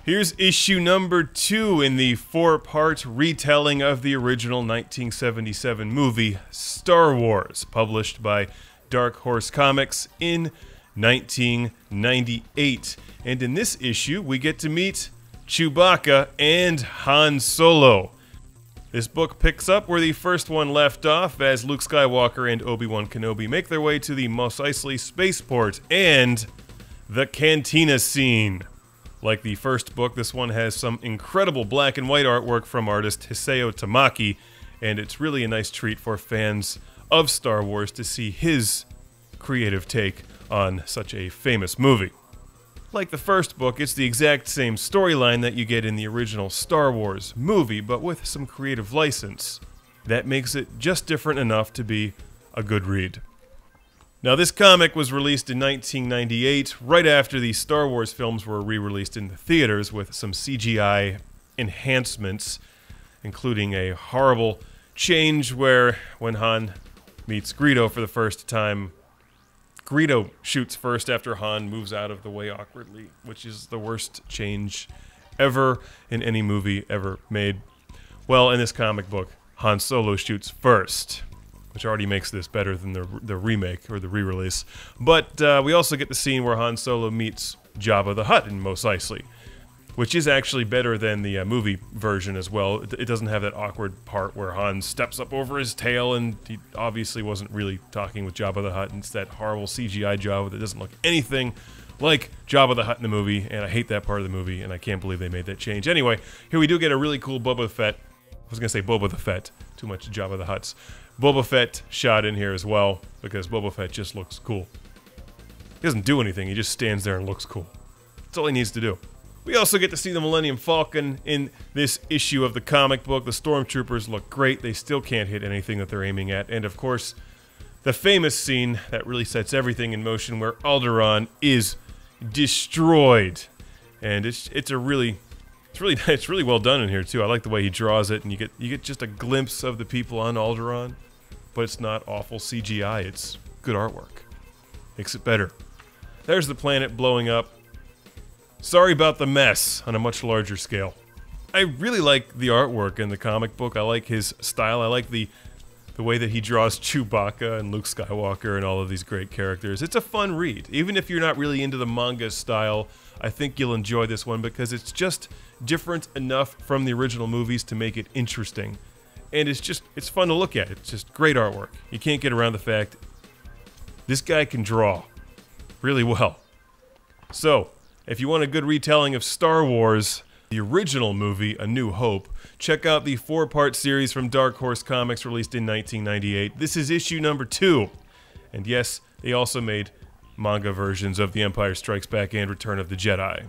Here's issue number 2 in the 4-part retelling of the original 1977 movie Star Wars, published by Dark Horse Comics in 1998. And in this issue, we get to meet Chewbacca and Han Solo. This book picks up where the first one left off as Luke Skywalker and Obi-Wan Kenobi make their way to the Mos Eisley spaceport and the cantina scene. Like the first book, this one has some incredible black and white artwork from artist Hisao Tamaki, and it's really a nice treat for fans of Star Wars to see his creative take on such a famous movie. Like the first book, it's the exact same storyline that you get in the original Star Wars movie, but with some creative license. That makes it just different enough to be a good read. Now, this comic was released in 1998, right after the Star Wars films were re-released in the theaters with some CGI enhancements, including a horrible change where when Han meets Greedo for the first time, Greedo shoots first after Han moves out of the way awkwardly, which is the worst change ever in any movie ever made. Well, in this comic book, Han Solo shoots first, which already makes this better than the remake or the re-release. But we also get the scene where Han Solo meets Jabba the Hutt in Mos Eisley, which is actually better than the movie version as well. It doesn't have that awkward part where Han steps up over his tail and he obviously wasn't really talking with Jabba the Hutt. And it's that horrible CGI Jabba that doesn't look anything like Jabba the Hutt in the movie, and I hate that part of the movie, and I can't believe they made that change. Anyway, here we do get a really cool Boba Fett. I was going to say Boba the Fett. Too much Jabba the Hutts. Boba Fett shot in here as well, because Boba Fett just looks cool. He doesn't do anything, he just stands there and looks cool. That's all he needs to do. We also get to see the Millennium Falcon in this issue of the comic book. The Stormtroopers look great, they still can't hit anything that they're aiming at, and of course, the famous scene that really sets everything in motion where Alderaan is destroyed. And it's really well done in here too. I like the way he draws it, and you get just a glimpse of the people on Alderaan, but it's not awful CGI. It's good artwork. Makes it better. There's the planet blowing up. Sorry about the mess on a much larger scale. I really like the artwork in the comic book. I like his style. I like the way that he draws Chewbacca and Luke Skywalker and all of these great characters. It's a fun read. Even if you're not really into the manga style, I think you'll enjoy this one because it's just different enough from the original movies to make it interesting. And it's fun to look at. It's just great artwork. You can't get around the fact this guy can draw really well. So, if you want a good retelling of Star Wars, the original movie, A New Hope, check out the 4-part series from Dark Horse Comics released in 1998. This is issue number 2. And yes, they also made manga versions of The Empire Strikes Back and Return of the Jedi.